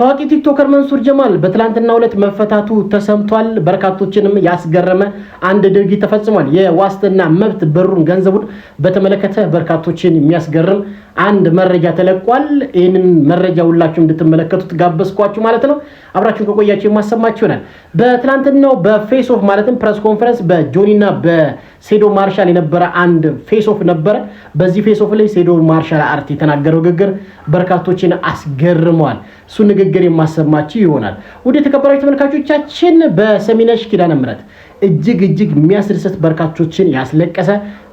ታዋቂ ቲክቶከር መንሱር ጀማል በትላንትናው ዕለት መፈታቱ ተሰምቷል። በርካቶችንም ያስገረመ አንድ ድርጊት ተፈጽሟል። የዋስትና መብት ብሩን ገንዘቡን በተመለከተ በርካቶችን የሚያስገርም አንድ መረጃ ተለቋል። ይህንን መረጃ ሁላችሁ እንድትመለከቱት ጋበዝኳችሁ ማለት ነው። አብራችሁን ከቆያችሁ የማሰማችሁ ይሆናል። በትላንትናው በፌስ ኦፍ ማለትም ፕሬስ ኮንፈረንስ በጆኒና በሴዶ ማርሻል የነበረ አንድ ፌስ ኦፍ ነበረ። በዚህ ፌስ ኦፍ ላይ ሴዶ ማርሻል አርት የተናገረው ንግግር በርካቶችን አስገርመዋል። እሱ ንግግር የማሰማችሁ ይሆናል። ወደ ተከበራችሁ ተመልካቾቻችን በሰሚነሽ ኪዳነ ምህረት እጅግ የሚያስደስት በርካቶችን ያስለቀሰ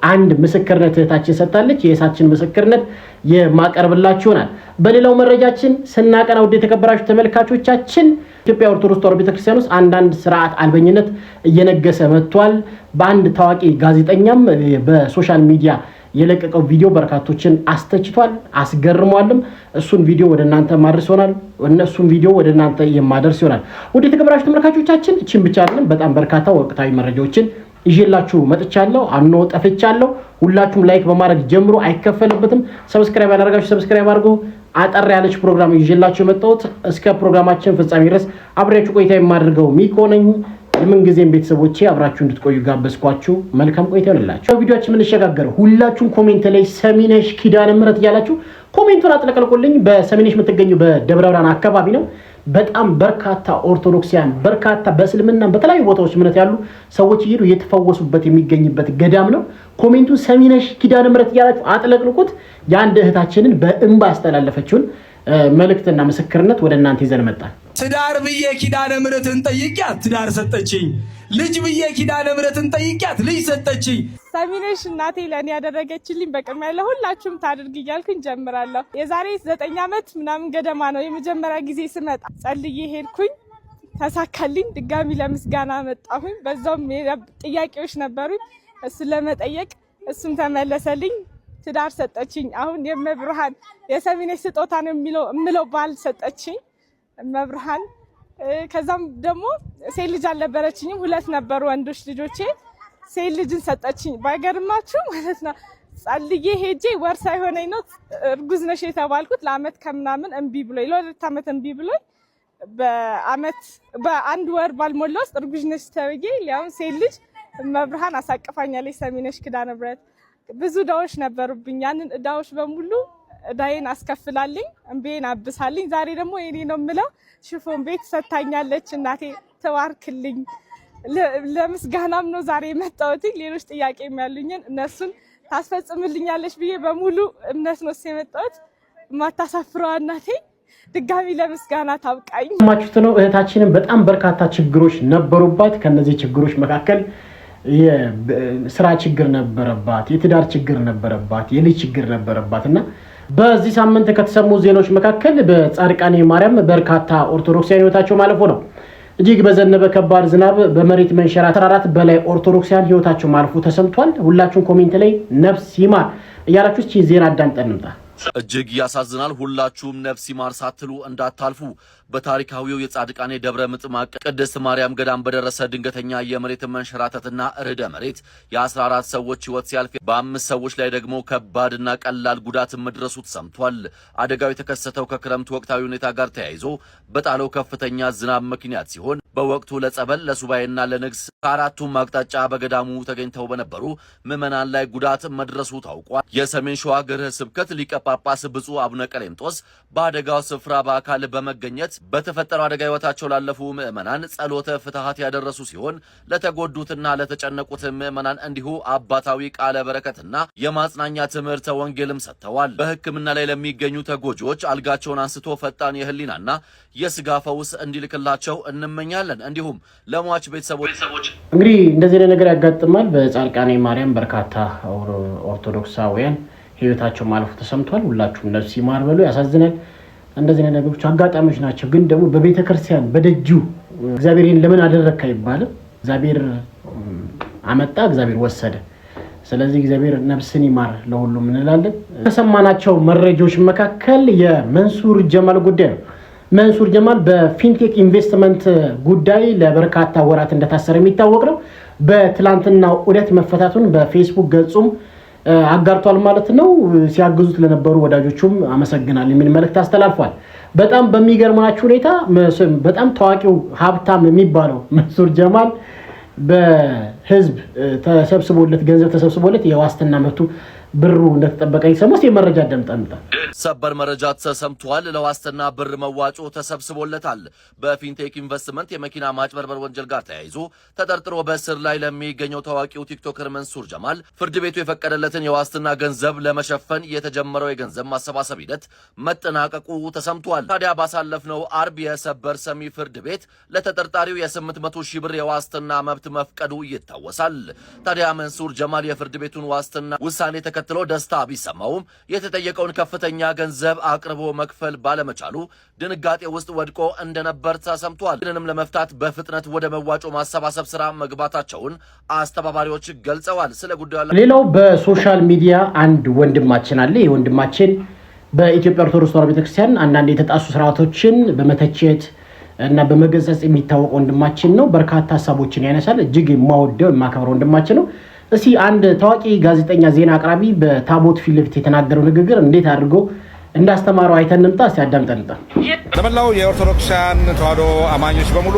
አንድ ምስክርነት እህታችን ሰጣለች። የእሳችን ምስክርነት የማቀርብላችሁ ይሆናል። በሌላው መረጃችን ስናቀና ወደ ተከበራችሁ ተመልካቾቻችን ኢትዮጵያ ኦርቶዶክስ ተዋሕዶ ቤተክርስቲያን ውስጥ አንዳንድ ስርዓት አልበኝነት እየነገሰ መጥቷል። በአንድ ታዋቂ ጋዜጠኛም በሶሻል ሚዲያ የለቀቀው ቪዲዮ በርካቶችን አስተችቷል፣ አስገርሟልም። እሱን ቪዲዮ ወደ እናንተ ማድረስ ይሆናል። እነሱን ቪዲዮ ወደ እናንተ የማደርስ ይሆናል። ወደ ተከበራችሁ ተመልካቾቻችን እቺን ብቻ አይደለም፣ በጣም በርካታ ወቅታዊ መረጃዎችን ይዤላችሁ መጥቻለሁ። አኖ ጠፍቻለሁ። ሁላችሁም ላይክ በማድረግ ጀምሮ አይከፈልበትም። ሰብስክራይብ ያላደረጋችሁ ሰብስክራይብ አድርጉ። አጠር ያለች ፕሮግራም ይዤላችሁ የመጣሁት እስከ ፕሮግራማችን ፍጻሜ ድረስ አብሬያችሁ ቆይታ የማደርገው ሚኮ ነኝ። የምን ጊዜም ቤተሰቦቼ አብራችሁ እንድትቆዩ ጋበዝኳችሁ። መልካም ቆይታ ይሁንላችሁ። ቪዲዮአችን የምንሸጋገረው ሁላችሁም ኮሜንት ላይ ሰሚነሽ ኪዳነ ምህረት እያላችሁ ኮሜንቱን አጥለቀልቁልኝ። በሰሚነሽ የምትገኙ በደብረ ብርሃን አካባቢ ነው። በጣም በርካታ ኦርቶዶክሲያን በርካታ በእስልምና በተለያዩ ቦታዎች እምነት ያሉ ሰዎች እየሄዱ እየተፈወሱበት የሚገኝበት ገዳም ነው። ኮሜንቱን ሰሚነሽ ኪዳነ ምህረት እያላችሁ አጥለቅልቁት። የአንድ እህታችንን በእንባ ያስተላለፈችውን መልእክትና ምስክርነት ወደ እናንተ ይዘን መጣን። ትዳር ብዬ ኪዳነ ምህረትን ጠይቂያት ትዳር ሰጠችኝ። ልጅ ብዬ ኪዳነ ምህረትን ጠይቂያት ልጅ ሰጠችኝ። ሰሚነሽ እናቴ ለኔ ያደረገችልኝ በቅድሚያ ለሁላችሁም ታድርግ እያልኩኝ ጀምራለሁ። የዛሬ 9 ዓመት ምናምን ገደማ ነው የመጀመሪያ ጊዜ ስመጣ ጸልዬ ሄድኩኝ፣ ተሳካልኝ። ድጋሚ ለምስጋና መጣሁኝ። በዛውም ጥያቄዎች ነበሩኝ፣ እሱን ለመጠየቅ እሱም ተመለሰልኝ። ትዳር ሰጠችኝ። አሁን የመብርሃን የሰሚነሽ ስጦታ ነው የምለው ባል ሰጠችኝ መብርሃን። ከዛም ደግሞ ሴት ልጅ አልነበረችኝም፣ 2 ነበሩ ወንዶች ልጆቼ። ሴት ልጅን ሰጠችኝ። ባይገርማችሁ ማለት ነው ጸልዬ ሄጄ ወር ሳይሆነኝ ነው እርጉዝ ነሽ የተባልኩት። ለአመት ከምናምን እምቢ ብሎኝ ለ2 ዓመት እምቢ ብሎኝ በአንድ ወር ባልሞላ ውስጥ እርጉዝ ነሽ ተብዬ ሊያውም ሴት ልጅ መብርሃን አሳቅፋኛለች። ሰሚነሽ ኪዳነ ምህረት ብዙ እዳዎች ነበሩብኝ። ያንን እዳዎች በሙሉ እዳዬን አስከፍላልኝ፣ እምቤን አብሳልኝ። ዛሬ ደግሞ የኔ ነው የምለው ሽፎን ቤት ሰታኛለች። እናቴ ተባርክልኝ። ለምስጋናም ነው ዛሬ የመጣሁት። ሌሎች ጥያቄ ያሉኝን እነሱን ታስፈጽምልኛለች ብዬ በሙሉ እምነት ነው የመጣሁት። የማታሳፍረዋ እናቴ ድጋሚ ለምስጋና ታብቃኝ። ማችሁት ነው እህታችንን በጣም በርካታ ችግሮች ነበሩባት። ከነዚህ ችግሮች መካከል የስራ ችግር ነበረባት፣ የትዳር ችግር ነበረባት፣ የልጅ ችግር ነበረባት እና በዚህ ሳምንት ከተሰሙ ዜናዎች መካከል በጻድቃኔ ማርያም በርካታ ኦርቶዶክሳውያን ህይወታቸው ማለፉ ነው። እጅግ በዘነበ ከባድ ዝናብ በመሬት መንሸራተት 4 በላይ ኦርቶዶክሳውያን ህይወታቸው ማለፉ ተሰምቷል። ሁላችሁም ኮሜንት ላይ ነፍስ ይማር እያላችሁ እስኪ ዜና አዳምጠን እንምጣ። እጅግ ያሳዝናል። ሁላችሁም ነፍስ ይማር ሳትሉ እንዳታልፉ። በታሪካዊው የጻድቃኔ ደብረ ምጥማቅ ቅድስት ማርያም ገዳም በደረሰ ድንገተኛ የመሬት መንሸራተትና ርዕደ መሬት የ14 ሰዎች ህይወት ሲያልፍ በ5 ሰዎች ላይ ደግሞ ከባድና ቀላል ጉዳት መድረሱ ተሰምቷል። አደጋው የተከሰተው ከክረምት ወቅታዊ ሁኔታ ጋር ተያይዞ በጣለው ከፍተኛ ዝናብ ምክንያት ሲሆን በወቅቱ ለጸበል ለሱባኤና ለንግስ ከአራቱም አቅጣጫ በገዳሙ ተገኝተው በነበሩ ምዕመናን ላይ ጉዳት መድረሱ ታውቋል። የሰሜን ሸዋ ሀገረ ስብከት ሊቀ ጳጳስ ብፁዕ አቡነ ቀሌምጦስ በአደጋው ስፍራ በአካል በመገኘት በተፈጠረው አደጋ ህይወታቸው ላለፉ ምዕመናን ጸሎተ ፍትሐት ያደረሱ ሲሆን ለተጎዱትና ለተጨነቁት ምዕመናን እንዲሁ አባታዊ ቃለ በረከትና የማጽናኛ ትምህርተ ወንጌልም ሰጥተዋል። በሕክምና ላይ ለሚገኙ ተጎጂዎች አልጋቸውን አንስቶ ፈጣን የህሊናና የስጋ ፈውስ እንዲልክላቸው እንመኛለን። እንዲሁም ለሟች ቤተሰቦች እንግዲህ እንደዚህ ነገር ያጋጥማል። በጻድቃኔ ማርያም በርካታ ኦርቶዶክሳውያን ህይወታቸው ማለፉ ተሰምቷል። ሁላችሁም ነፍስ ይማር በሉ። ያሳዝናል። እንደዚህ ነገሮች አጋጣሚዎች ናቸው። ግን ደግሞ በቤተ ክርስቲያን በደጁ እግዚአብሔርን ለምን አደረካ ይባላል። እግዚአብሔር አመጣ፣ እግዚአብሔር ወሰደ። ስለዚህ እግዚአብሔር ነፍስን ይማር ለሁሉም እንላለን። ከሰማናቸው መረጃዎች መካከል የመንሱር ጀማል ጉዳይ ነው። መንሱር ጀማል በፊንቴክ ኢንቨስትመንት ጉዳይ ለበርካታ ወራት እንደታሰረ የሚታወቅ ነው። በትላንትናው ዕለት መፈታቱን በፌስቡክ ገጹም አጋርቷል ማለት ነው። ሲያግዙት ለነበሩ ወዳጆቹም አመሰግናል የሚል መልእክት አስተላልፏል። በጣም በሚገርማችሁ ሁኔታ በጣም ታዋቂው ሀብታም የሚባለው መንሱር ጀማል በህዝብ ተሰብስቦለት ገንዘብ ተሰብስቦለት የዋስትና መብቱ ብሩ እንደተጠበቀ ይሰማስ የመረጃ ደምጣምጣ ሰበር መረጃ ተሰምቷል። ለዋስትና ብር መዋጮ ተሰብስቦለታል። በፊንቴክ ኢንቨስትመንት የመኪና ማጭበርበር ወንጀል ጋር ተያይዞ ተጠርጥሮ በእስር ላይ ለሚገኘው ታዋቂው ቲክቶከር መንሱር ጀማል ፍርድ ቤቱ የፈቀደለትን የዋስትና ገንዘብ ለመሸፈን የተጀመረው የገንዘብ ማሰባሰብ ሂደት መጠናቀቁ ተሰምቷል። ታዲያ ባሳለፍነው አርብ የሰበር ሰሚ ፍርድ ቤት ለተጠርጣሪው የ800 ሺህ ብር የዋስትና መብት መፍቀዱ ይታወሳል። ታዲያ መንሱር ጀማል የፍርድ ቤቱን ዋስትና ውሳኔ ተከትሎ ደስታ ቢሰማውም የተጠየቀውን ከፍተኛ ገንዘብ አቅርቦ መክፈል ባለመቻሉ ድንጋጤ ውስጥ ወድቆ እንደነበር ተሰምቷል። ይህንንም ለመፍታት በፍጥነት ወደ መዋጮ ማሰባሰብ ስራ መግባታቸውን አስተባባሪዎች ገልጸዋል። ስለ ጉዳዩ ሌላው በሶሻል ሚዲያ አንድ ወንድማችን አለ። የወንድማችን በኢትዮጵያ ኦርቶዶክስ ተዋሕዶ ቤተክርስቲያን አንዳንድ የተጣሱ ስርዓቶችን በመተቸት እና በመገሰጽ የሚታወቅ ወንድማችን ነው። በርካታ ሀሳቦችን ያነሳል። እጅግ የማወደው የማከብረው ወንድማችን ነው። እስቲ አንድ ታዋቂ ጋዜጠኛ ዜና አቅራቢ በታቦት ፊት ለፊት የተናገረው ንግግር እንዴት አድርጎ እንዳስተማረው አይተን እንምጣ። እስቲ አዳምጠን ለመላው የኦርቶዶክሳውያን ተዋሕዶ አማኞች በሙሉ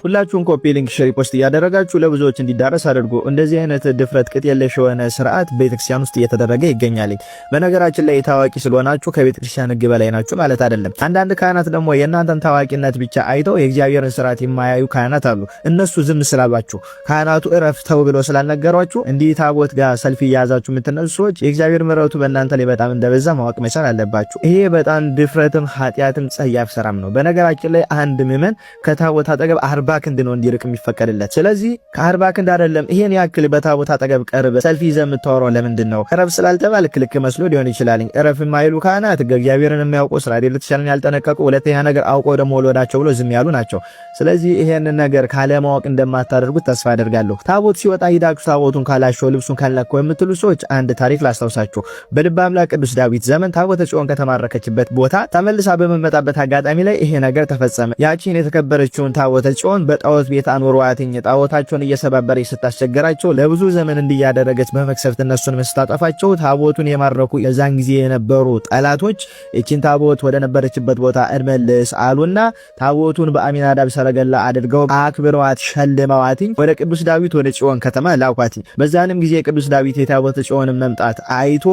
ሁላችሁም ኮፒ ሊንክ ሼር ፖስት እያደረጋችሁ ለብዙዎች እንዲዳረስ አድርጉ። እንደዚህ አይነት ድፍረት ቅጥ የለሽ የሆነ ስርዓት ቤተክርስቲያን ውስጥ እየተደረገ ይገኛል። በነገራችን ላይ ታዋቂ ስለሆናችሁ ከቤተክርስቲያን ሕግ በላይ ናችሁ ማለት አይደለም። አንዳንድ ካህናት ደግሞ የእናንተን ታዋቂነት ብቻ አይተው የእግዚአብሔርን ስርዓት የማያዩ ካህናት አሉ። እነሱ ዝም ስላሏችሁ ካህናቱ እረፍተው ብሎ ስላልነገሯችሁ እንዲህ ታቦት ጋር ሰልፊ እያያዛችሁ የምትነሱ ሰዎች የእግዚአብሔር ምሕረቱ በእናንተ ላይ በጣም እንደበዛ ማወቅ መቻል አለባችሁ። ይሄ በጣም ድፍረትም ኃጢአትም ጸያፍ ስራም ነው። በነገራችን ላይ አንድ ምዕመን ከታቦት አጠገብ 40 ክንድ ነው እንዲርቅ የሚፈቀድለት። ስለዚህ ከ40 ክንድ አይደለም ይሄን ያክል በታቦት አጠገብ ቀርበ ሰልፊ ይዘህ የምታወራው ለምንድን ነው? ቀረብ ስላልተባለ ክልክ መስሎ ሊሆን ይችላል። እረፍ የማይሉ ካህናት እግዚአብሔርን የሚያውቁ እስራኤል ልትሻልን ያልጠነቀቁ ሁለተኛ ነገር አውቀው ደግሞ ወልወዳቸው ብሎ ዝም ያሉ ናቸው። ስለዚህ ይሄንን ነገር ካለማወቅ እንደማታደርጉት ተስፋ አደርጋለሁ። ታቦት ሲወጣ ሂዳችሁ ታቦቱን ካላሸው ልብሱን ካልነካው የምትሉ ሰዎች አንድ ታሪክ ላስታውሳችሁ። በልበ አምላክ ቅዱስ ዳዊት ዘመን ታቦተ ጽዮን ከተማረከችበት ቦታ ተመልሳ በመመጣበት አጋጣሚ ላይ ይሄ ነገር ተፈጸመ። ያቺን የተከበረችውን ታቦተ ጽዮን በጣዖት ቤት አኖሯትኝ ጣዖታቸውን እየሰባበረች ስታስቸገራቸው ለብዙ ዘመን እንዲያደረገች በመክሰፍት እነሱን መስታጠፋቸው ታቦቱን የማረኩ የዛን ጊዜ የነበሩ ጠላቶች እቺን ታቦት ወደ ነበረችበት ቦታ እንመልስ አሉና ታቦቱን በአሚናዳብ ሰረገላ አድርገው አክብረዋት ሸልመዋትኝ ወደ ቅዱስ ዳዊት ወደ ጽዮን ከተማ ላኳትኝ። በዛንም ጊዜ ቅዱስ ዳዊት የታቦተ ጽዮንን መምጣት አይቶ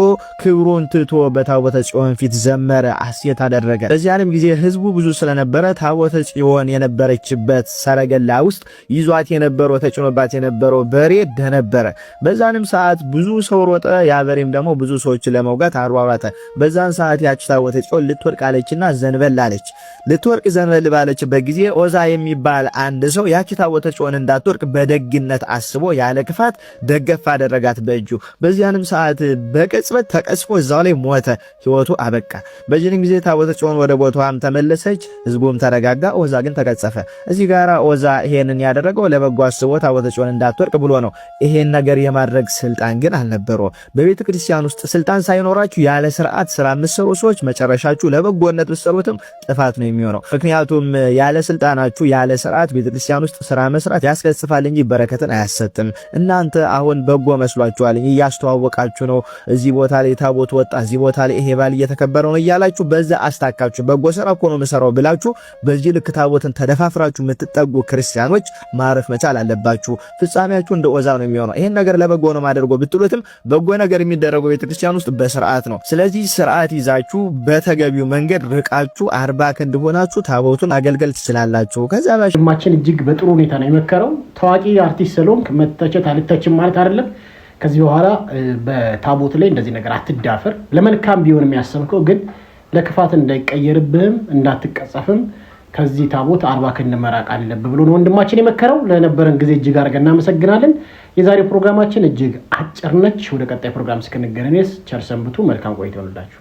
ክብሩን ትቶ በታቦተ ጽዮን ፊት ዘመረ፣ ሐሴት አደረገ። በዚያንም ጊዜ ህዝቡ ብዙ ስለነበረ ታቦተ ጽዮን የነበረችበት ሰረገላ ውስጥ ይዟት የነበረው ተጭኖባት የነበረው በሬ ደነበረ። በዛንም ሰዓት ብዙ ሰው ሮጠ። ያ በሬም ደግሞ ብዙ ሰዎች ለመውጋት አሯሯጠ። በዛን ሰዓት ያች ታቦተ ጽዮን ልትወርቅ አለችና ዘንበል አለች። ልትወርቅ ዘንበል ባለችበት ጊዜ ኦዛ የሚባል አንድ ሰው ያች ታቦተ ጽዮን እንዳትወርቅ በደግነት አስቦ ያለ ክፋት ደገፍ አደረጋት በእጁ። በዚያንም ሰዓት በቅጽበት ተቀስፎ እዛው ላይ ሞተ፣ ህይወቱ አበቃ። በዚህም ጊዜ ታቦተ ጽዮን ወደ ቦታዋም ተመለሰች፣ ህዝቡም ተረጋጋ። ኦዛ ግን ተቀጸፈ። እዚህ ጋር ኦዛ ይሄንን ያደረገው ለበጎ አስቦ ታቦተ ጽዮን እንዳትወርቅ ብሎ ነው። ይሄን ነገር የማድረግ ስልጣን ግን አልነበረው። በቤተ ክርስቲያን ውስጥ ስልጣን ሳይኖራችሁ ያለ ስርዓት ስራ የምትሰሩ ሰዎች መጨረሻችሁ ለበጎነት ብትሰሩትም ጥፋት ነው የሚሆነው። ምክንያቱም ያለ ስልጣናችሁ ያለ ስርዓት ቤተ ክርስቲያን ውስጥ ስራ መስራት ያስከስፋል እንጂ በረከትን አያሰጥም። እናንተ አሁን በጎ መስሏችኋል፣ እያስተዋወቃችሁ ነው። እዚህ ቦታ ላይ ታቦት ወጣ፣ እዚህ ቦታ ላይ ይሄ ባል እየተከበረ ነው እያላችሁ በዛ አስታካችሁ በጎ ስራ እኮ ነው የምሰራው ብላችሁ በዚህ ልክ ታቦትን ተደፋፍራችሁ የምትጠጉ ክርስቲያኖች ማረፍ መቻል አለባችሁ። ፍጻሜያችሁ እንደ ኦዛ ነው የሚሆነው። ይሄን ነገር ለበጎ ነው ማድረግ ብትሉትም በጎ ነገር የሚደረገው ቤተክርስቲያን ውስጥ በስርዓት ነው። ስለዚህ ስርዓት ይዛችሁ በተገቢው መንገድ ርቃችሁ 40 ክንድ ሆናችሁ ታቦቱን አገልገል ትችላላችሁ። ከዛ ማችን እጅግ በጥሩ ሁኔታ ነው የመከረው። ታዋቂ አርቲስት ስለሆንክ መተቸት አልተችም ማለት አይደለም። ከዚህ በኋላ በታቦት ላይ እንደዚህ ነገር አትዳፈር። ለመልካም ቢሆን የሚያሰብከው ግን ለክፋት እንዳይቀየርብህም እንዳትቀጸፍም ከዚህ ታቦት 40 ክንድ መራቅ አለብህ ብሎ ነው ወንድማችን የመከረው። ለነበረን ጊዜ እጅግ አድርገን እናመሰግናለን። የዛሬው ፕሮግራማችን እጅግ አጭር ነች። ወደ ቀጣይ ፕሮግራም እስክንገናኝ ቸር ሰንብቱ። መልካም ቆይታ ይሁንላችሁ።